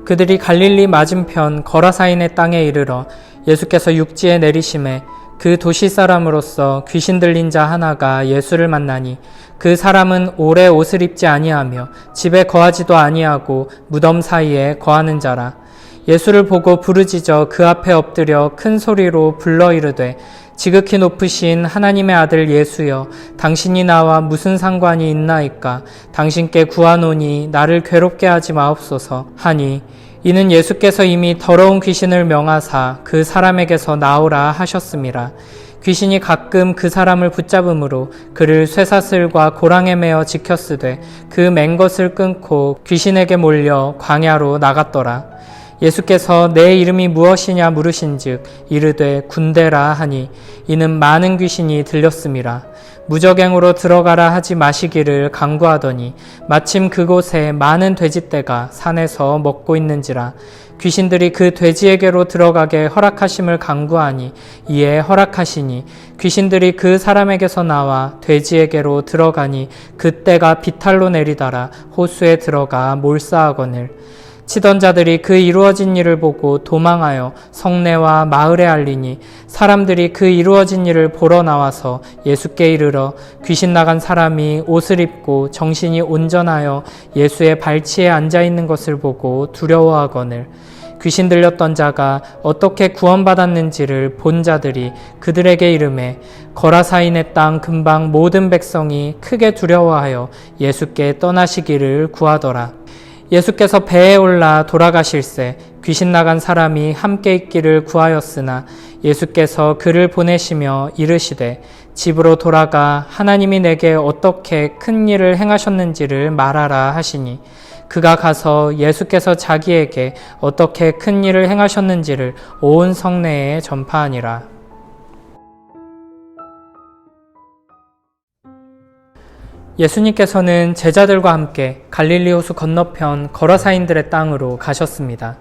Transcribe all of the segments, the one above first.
그들이 갈릴리 맞은편 거라사인의 땅에 이르러 예수께서 육지에 내리심에 그 도시 사람으로서 귀신 들린 자 하나가 예수를 만나니 그 사람은 오래 옷을 입지 아니하며 집에 거하지도 아니하고 무덤 사이에 거하는 자라. 예수를 보고 부르짖어 그 앞에 엎드려 큰 소리로 불러 이르되 지극히 높으신 하나님의 아들 예수여, 당신이 나와 무슨 상관이 있나이까? 당신께 구하노니 나를 괴롭게 하지 마옵소서 하니, 이는 예수께서 이미 더러운 귀신을 명하사 그 사람에게서 나오라 하셨음이라. 귀신이 가끔 그 사람을 붙잡음으로 그를 쇠사슬과 고랑에 매어 지켰으되 그 맨 것을 끊고 귀신에게 몰려 광야로 나갔더라. 예수께서 내 이름이 무엇이냐 물으신즉 이르되 군대라 하니, 이는 많은 귀신이 들렸음이라. 무저갱으로 들어가라 하지 마시기를 간구하더니 마침 그곳에 많은 돼지떼가 산에서 먹고 있는지라. 귀신들이 그 돼지에게로 들어가게 허락하심을 간구하니 이에 허락하시니 귀신들이 그 사람에게서 나와 돼지에게로 들어가니 그때가 비탈로 내리다라 호수에 들어가 몰사하거늘. 치던 자들이 그 이루어진 일을 보고 도망하여 성내와 마을에 알리니 사람들이 그 이루어진 일을 보러 나와서 예수께 이르러 귀신 나간 사람이 옷을 입고 정신이 온전하여 예수의 발치에 앉아 있는 것을 보고 두려워하거늘. 귀신 들렸던 자가 어떻게 구원받았는지를 본 자들이 그들에게 이르매 거라사인의 땅 근방 모든 백성이 크게 두려워하여 예수께 떠나시기를 구하더라. 예수께서 배에 올라 돌아가실새 귀신 나간 사람이 함께 있기를 구하였으나 예수께서 그를 보내시며 이르시되 집으로 돌아가 하나님이 내게 어떻게 큰 일을 행하셨는지를 말하라 하시니, 그가 가서 예수께서 자기에게 어떻게 큰 일을 행하셨는지를 온 성내에 전파하니라. 예수님께서는 제자들과 함께 갈릴리 호수 건너편 거라사인들의 땅으로 가셨습니다.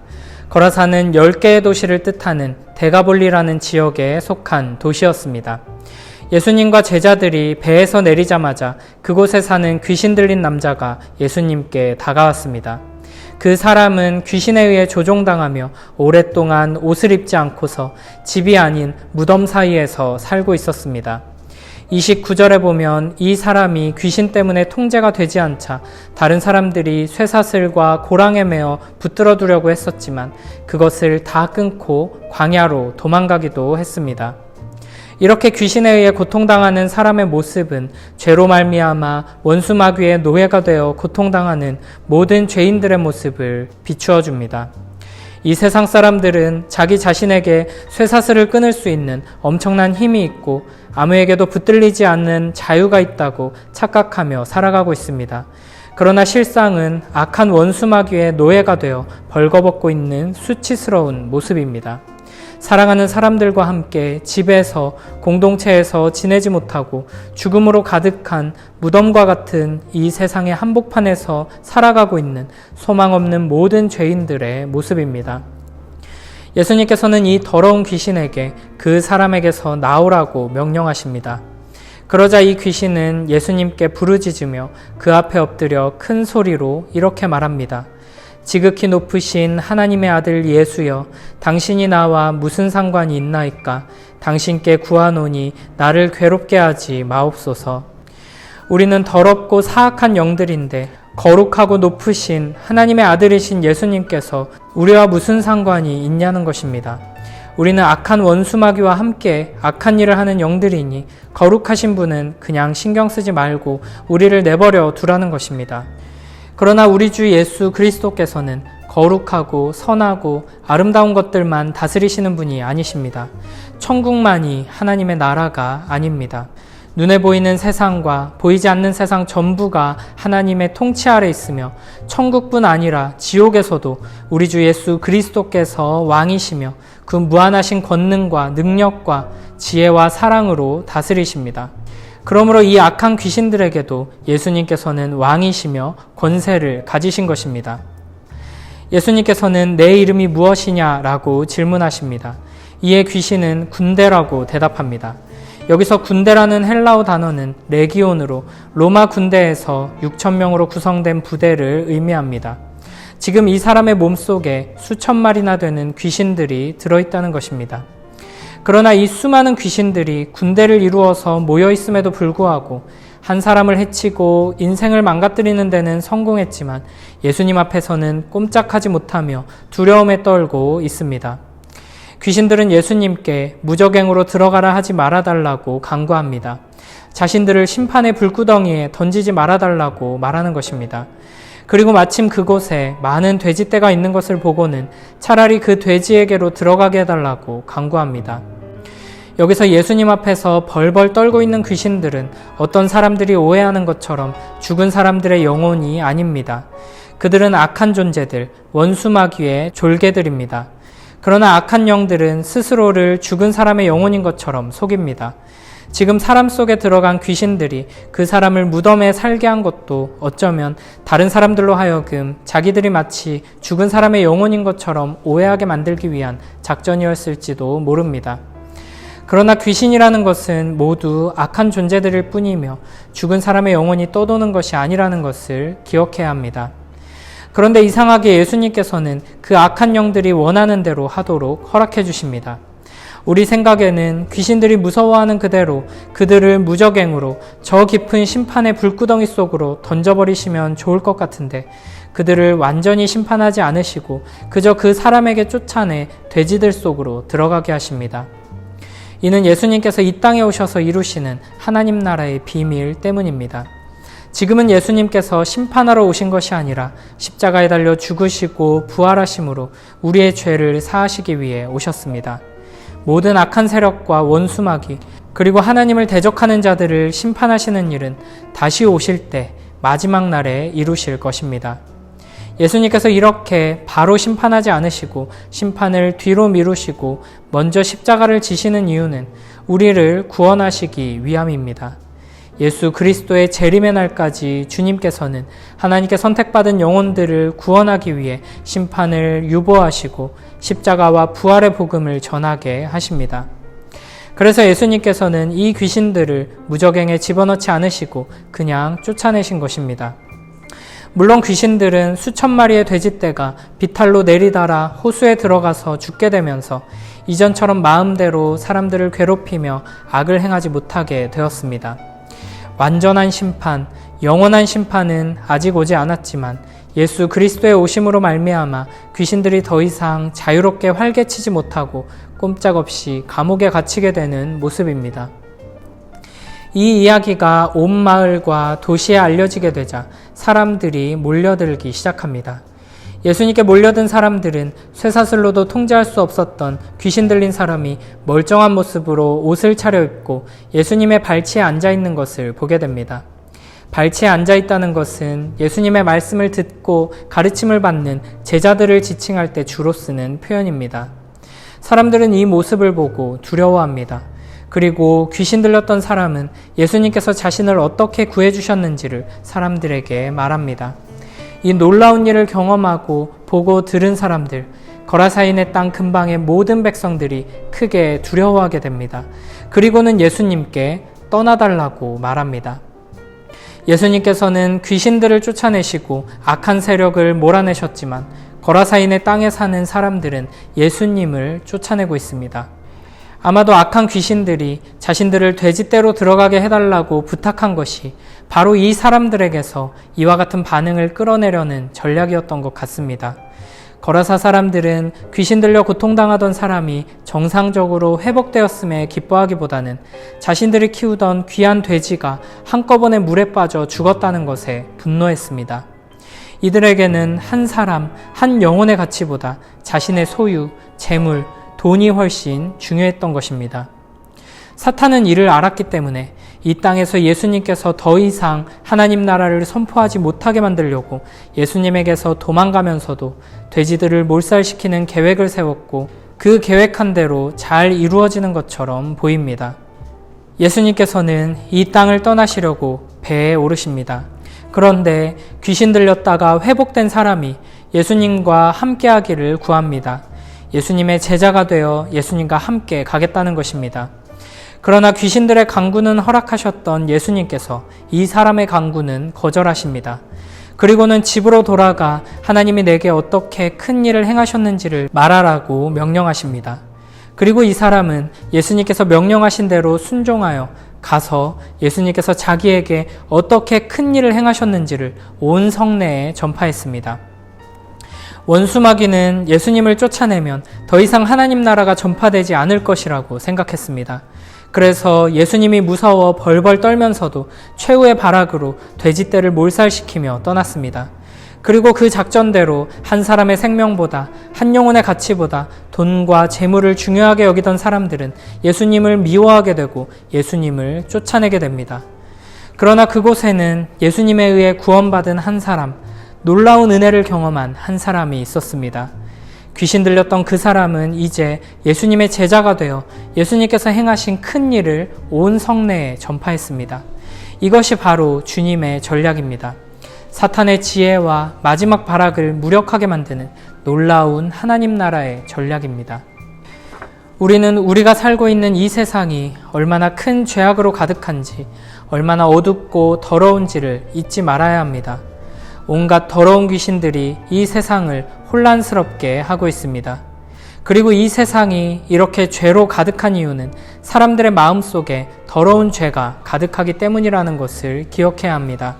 거라사는 10개의 도시를 뜻하는 데가볼리라는 지역에 속한 도시였습니다. 예수님과 제자들이 배에서 내리자마자 그곳에 사는 귀신 들린 남자가 예수님께 다가왔습니다. 그 사람은 귀신에 의해 조종당하며 오랫동안 옷을 입지 않고서 집이 아닌 무덤 사이에서 살고 있었습니다. 29절에 보면 이 사람이 귀신 때문에 통제가 되지 않자 다른 사람들이 쇠사슬과 고랑에 매어 붙들어 두려고 했었지만 그것을 다 끊고 광야로 도망가기도 했습니다. 이렇게 귀신에 의해 고통당하는 사람의 모습은 죄로 말미암아 원수 마귀의 노예가 되어 고통당하는 모든 죄인들의 모습을 비추어 줍니다. 이 세상 사람들은 자기 자신에게 쇠사슬을 끊을 수 있는 엄청난 힘이 있고 아무에게도 붙들리지 않는 자유가 있다고 착각하며 살아가고 있습니다. 그러나 실상은 악한 원수 마귀의 노예가 되어 벌거벗고 있는 수치스러운 모습입니다. 사랑하는 사람들과 함께 집에서 공동체에서 지내지 못하고 죽음으로 가득한 무덤과 같은 이 세상의 한복판에서 살아가고 있는 소망 없는 모든 죄인들의 모습입니다. 예수님께서는 이 더러운 귀신에게 그 사람에게서 나오라고 명령하십니다. 그러자 이 귀신은 예수님께 부르짖으며 그 앞에 엎드려 큰 소리로 이렇게 말합니다. 지극히 높으신 하나님의 아들 예수여, 당신이 나와 무슨 상관이 있나이까? 당신께 구하노니 나를 괴롭게 하지 마옵소서. 우리는 더럽고 사악한 영들인데 거룩하고 높으신 하나님의 아들이신 예수님께서 우리와 무슨 상관이 있냐는 것입니다. 우리는 악한 원수 마귀와 함께 악한 일을 하는 영들이니 거룩하신 분은 그냥 신경 쓰지 말고 우리를 내버려 두라는 것입니다. 그러나 우리 주 예수 그리스도께서는 거룩하고 선하고 아름다운 것들만 다스리시는 분이 아니십니다. 천국만이 하나님의 나라가 아닙니다. 눈에 보이는 세상과 보이지 않는 세상 전부가 하나님의 통치 아래 있으며 천국뿐 아니라 지옥에서도 우리 주 예수 그리스도께서 왕이시며 그 무한하신 권능과 능력과 지혜와 사랑으로 다스리십니다. 그러므로 이 악한 귀신들에게도 예수님께서는 왕이시며 권세를 가지신 것입니다. 예수님께서는 내 이름이 무엇이냐라고 질문하십니다. 이에 귀신은 군대라고 대답합니다. 여기서 군대라는 헬라어 단어는 레기온으로 로마 군대에서 6,000명으로 구성된 부대를 의미합니다. 지금 이 사람의 몸속에 수천 마리나 되는 귀신들이 들어있다는 것입니다. 그러나 이 수많은 귀신들이 군대를 이루어서 모여있음에도 불구하고 한 사람을 해치고 인생을 망가뜨리는 데는 성공했지만 예수님 앞에서는 꼼짝하지 못하며 두려움에 떨고 있습니다. 귀신들은 예수님께 무저갱으로 들어가라 하지 말아달라고 간구합니다. 자신들을 심판의 불구덩이에 던지지 말아달라고 말하는 것입니다. 그리고 마침 그곳에 많은 돼지떼가 있는 것을 보고는 차라리 그 돼지에게로 들어가게 해달라고 간구합니다. 여기서 예수님 앞에서 벌벌 떨고 있는 귀신들은 어떤 사람들이 오해하는 것처럼 죽은 사람들의 영혼이 아닙니다. 그들은 악한 존재들, 원수마귀의 졸개들입니다. 그러나 악한 영들은 스스로를 죽은 사람의 영혼인 것처럼 속입니다. 지금 사람 속에 들어간 귀신들이 그 사람을 무덤에 살게 한 것도 어쩌면 다른 사람들로 하여금 자기들이 마치 죽은 사람의 영혼인 것처럼 오해하게 만들기 위한 작전이었을지도 모릅니다. 그러나 귀신이라는 것은 모두 악한 존재들일 뿐이며 죽은 사람의 영혼이 떠도는 것이 아니라는 것을 기억해야 합니다. 그런데 이상하게 예수님께서는 그 악한 영들이 원하는 대로 하도록 허락해 주십니다. 우리 생각에는 귀신들이 무서워하는 그대로 그들을 무저갱으로 저 깊은 심판의 불구덩이 속으로 던져버리시면 좋을 것 같은데 그들을 완전히 심판하지 않으시고 그저 그 사람에게 쫓아내 돼지들 속으로 들어가게 하십니다. 이는 예수님께서 이 땅에 오셔서 이루시는 하나님 나라의 비밀 때문입니다. 지금은 예수님께서 심판하러 오신 것이 아니라 십자가에 달려 죽으시고 부활하심으로 우리의 죄를 사하시기 위해 오셨습니다. 모든 악한 세력과 원수마귀 그리고 하나님을 대적하는 자들을 심판하시는 일은 다시 오실 때 마지막 날에 이루실 것입니다. 예수님께서 이렇게 바로 심판하지 않으시고 심판을 뒤로 미루시고 먼저 십자가를 지시는 이유는 우리를 구원하시기 위함입니다. 예수 그리스도의 재림의 날까지 주님께서는 하나님께 선택받은 영혼들을 구원하기 위해 심판을 유보하시고 십자가와 부활의 복음을 전하게 하십니다. 그래서 예수님께서는 이 귀신들을 무저갱에 집어넣지 않으시고 그냥 쫓아내신 것입니다. 물론 귀신들은 수천 마리의 돼지떼가 비탈로 내리달아 호수에 들어가서 죽게 되면서 이전처럼 마음대로 사람들을 괴롭히며 악을 행하지 못하게 되었습니다. 완전한 심판, 영원한 심판은 아직 오지 않았지만 예수 그리스도의 오심으로 말미암아 귀신들이 더 이상 자유롭게 활개치지 못하고 꼼짝없이 감옥에 갇히게 되는 모습입니다. 이 이야기가 온 마을과 도시에 알려지게 되자 사람들이 몰려들기 시작합니다. 예수님께 몰려든 사람들은 쇠사슬로도 통제할 수 없었던 귀신 들린 사람이 멀쩡한 모습으로 옷을 차려입고 예수님의 발치에 앉아있는 것을 보게 됩니다. 발치에 앉아있다는 것은 예수님의 말씀을 듣고 가르침을 받는 제자들을 지칭할 때 주로 쓰는 표현입니다. 사람들은 이 모습을 보고 두려워합니다. 그리고 귀신 들렸던 사람은 예수님께서 자신을 어떻게 구해주셨는지를 사람들에게 말합니다. 이 놀라운 일을 경험하고 보고 들은 사람들, 거라사인의 땅 근방의 모든 백성들이 크게 두려워하게 됩니다. 그리고는 예수님께 떠나달라고 말합니다. 예수님께서는 귀신들을 쫓아내시고 악한 세력을 몰아내셨지만 거라사인의 땅에 사는 사람들은 예수님을 쫓아내고 있습니다. 아마도 악한 귀신들이 자신들을 돼지떼로 들어가게 해달라고 부탁한 것이 바로 이 사람들에게서 이와 같은 반응을 끌어내려는 전략이었던 것 같습니다. 거라사 사람들은 귀신 들려 고통당하던 사람이 정상적으로 회복되었음에 기뻐하기보다는 자신들이 키우던 귀한 돼지가 한꺼번에 물에 빠져 죽었다는 것에 분노했습니다. 이들에게는 한 사람, 한 영혼의 가치보다 자신의 소유, 재물, 돈이 훨씬 중요했던 것입니다. 사탄은 이를 알았기 때문에 이 땅에서 예수님께서 더 이상 하나님 나라를 선포하지 못하게 만들려고 예수님에게서 도망가면서도 돼지들을 몰살시키는 계획을 세웠고 그 계획한 대로 잘 이루어지는 것처럼 보입니다. 예수님께서는 이 땅을 떠나시려고 배에 오르십니다. 그런데 귀신 들렸다가 회복된 사람이 예수님과 함께하기를 구합니다. 예수님의 제자가 되어 예수님과 함께 가겠다는 것입니다. 그러나 귀신들의 강구는 허락하셨던 예수님께서 이 사람의 강구는 거절하십니다. 그리고는 집으로 돌아가 하나님이 내게 어떻게 큰 일을 행하셨는지를 말하라고 명령하십니다. 그리고 이 사람은 예수님께서 명령하신 대로 순종하여 가서 예수님께서 자기에게 어떻게 큰 일을 행하셨는지를 온 성내에 전파했습니다. 원수 마귀는 예수님을 쫓아내면 더 이상 하나님 나라가 전파되지 않을 것이라고 생각했습니다. 그래서 예수님이 무서워 벌벌 떨면서도 최후의 발악으로 돼지떼를 몰살시키며 떠났습니다. 그리고 그 작전대로 한 사람의 생명보다, 한 영혼의 가치보다 돈과 재물을 중요하게 여기던 사람들은 예수님을 미워하게 되고 예수님을 쫓아내게 됩니다. 그러나 그곳에는 예수님에 의해 구원받은 한 사람, 놀라운 은혜를 경험한 한 사람이 있었습니다. 귀신 들렸던 그 사람은 이제 예수님의 제자가 되어 예수님께서 행하신 큰 일을 온 성내에 전파했습니다. 이것이 바로 주님의 전략입니다. 사탄의 지혜와 마지막 발악을 무력하게 만드는 놀라운 하나님 나라의 전략입니다. 우리는 우리가 살고 있는 이 세상이 얼마나 큰 죄악으로 가득한지, 얼마나 어둡고 더러운지를 잊지 말아야 합니다. 온갖 더러운 귀신들이 이 세상을 혼란스럽게 하고 있습니다. 그리고 이 세상이 이렇게 죄로 가득한 이유는 사람들의 마음속에 더러운 죄가 가득하기 때문이라는 것을 기억해야 합니다.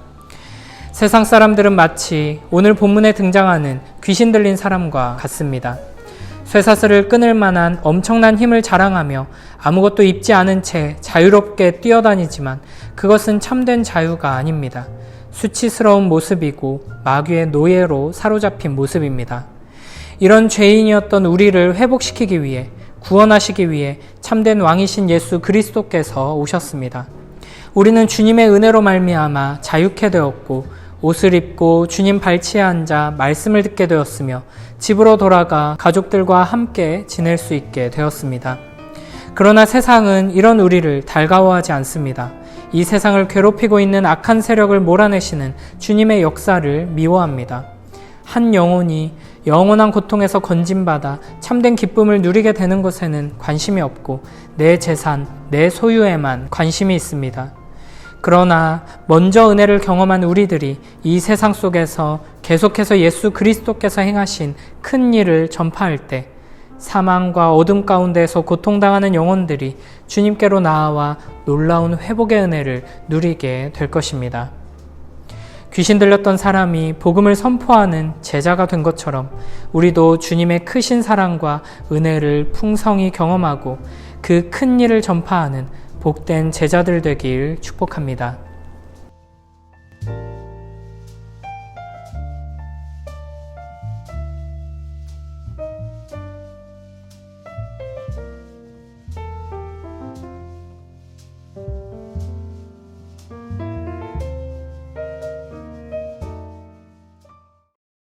세상 사람들은 마치 오늘 본문에 등장하는 귀신 들린 사람과 같습니다. 쇠사슬을 끊을 만한 엄청난 힘을 자랑하며 아무것도 입지 않은 채 자유롭게 뛰어다니지만 그것은 참된 자유가 아닙니다. 수치스러운 모습이고 마귀의 노예로 사로잡힌 모습입니다. 이런 죄인이었던 우리를 회복시키기 위해, 구원하시기 위해 참된 왕이신 예수 그리스도께서 오셨습니다. 우리는 주님의 은혜로 말미암아 자유케 되었고 옷을 입고 주님 발치에 앉아 말씀을 듣게 되었으며 집으로 돌아가 가족들과 함께 지낼 수 있게 되었습니다. 그러나 세상은 이런 우리를 달가워하지 않습니다. 이 세상을 괴롭히고 있는 악한 세력을 몰아내시는 주님의 역사를 미워합니다. 한 영혼이 영원한 고통에서 건진받아 참된 기쁨을 누리게 되는 것에는 관심이 없고 내 재산, 내 소유에만 관심이 있습니다. 그러나 먼저 은혜를 경험한 우리들이 이 세상 속에서 계속해서 예수 그리스도께서 행하신 큰 일을 전파할 때 사망과 어둠 가운데에서 고통당하는 영혼들이 주님께로 나아와 놀라운 회복의 은혜를 누리게 될 것입니다. 귀신 들렸던 사람이 복음을 선포하는 제자가 된 것처럼 우리도 주님의 크신 사랑과 은혜를 풍성히 경험하고 그 큰 일을 전파하는 복된 제자들 되길 축복합니다.